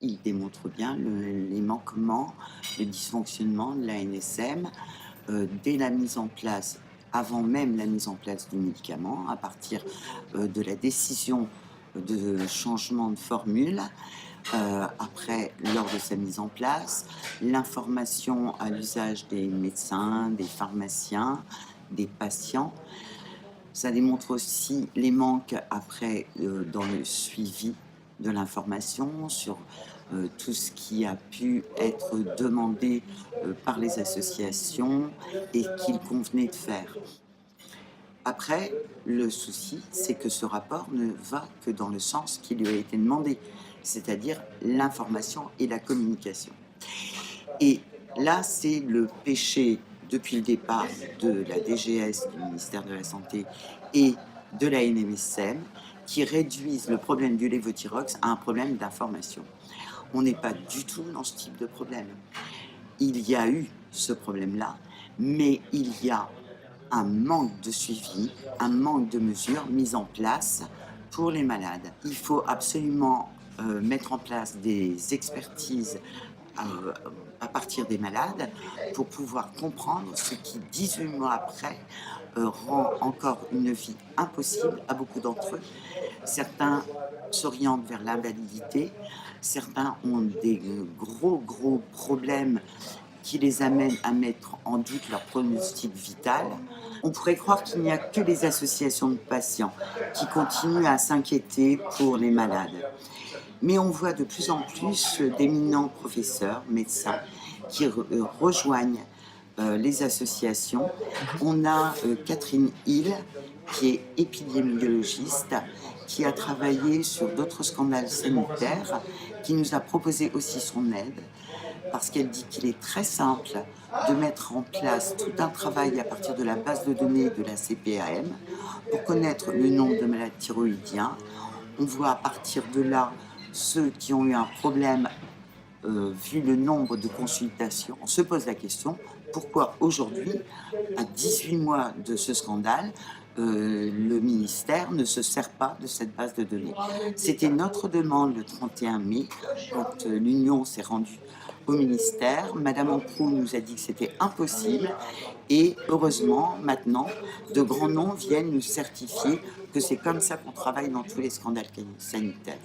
Il démontre bien les manquements, le dysfonctionnement de l'ANSM dès la mise en place, avant même la mise en place du médicament, à partir de la décision de changement de formule, après, lors de sa mise en place, l'information à l'usage des médecins, des pharmaciens, des patients. Ça démontre aussi les manques après dans le suivi de l'information sur tout ce qui a pu être demandé par les associations et qu'il convenait de faire. Après, le souci, c'est que ce rapport ne va que dans le sens qui lui a été demandé, c'est-à-dire l'information et la communication. Et là, c'est le péché depuis le départ de la DGS, du ministère de la Santé, et de la NMSM, qui réduisent le problème du lévothyrox à un problème d'information. On n'est pas du tout dans ce type de problème. Il y a eu ce problème-là, mais il y a un manque de suivi, un manque de mesures mises en place pour les malades. Il faut absolument mettre en place des expertises euh, à partir des malades pour pouvoir comprendre ce qui, 18 mois après, rend encore une vie impossible à beaucoup d'entre eux. Certains s'orientent vers l'invalidité, certains ont des gros problèmes qui les amènent à mettre en doute leur pronostic vital. On pourrait croire qu'il n'y a que les associations de patients qui continuent à s'inquiéter pour les malades. Mais on voit de plus en plus d'éminents professeurs, médecins, qui rejoignent les associations. On a Catherine Hill, qui est épidémiologiste, qui a travaillé sur d'autres scandales sanitaires, qui nous a proposé aussi son aide, parce qu'elle dit qu'il est très simple de mettre en place tout un travail à partir de la base de données de la CPAM pour connaître le nombre de malades thyroïdiens. On voit à partir de là ceux qui ont eu un problème vu le nombre de consultations. On se pose la question, pourquoi aujourd'hui, à 18 mois de ce scandale, le ministère ne se sert pas de cette base de données. C'était notre demande le 31 mai, quand l'Union s'est rendue au ministère. Madame Ancrou nous a dit que c'était impossible et heureusement, maintenant, de grands noms viennent nous certifier que c'est comme ça qu'on travaille dans tous les scandales sanitaires.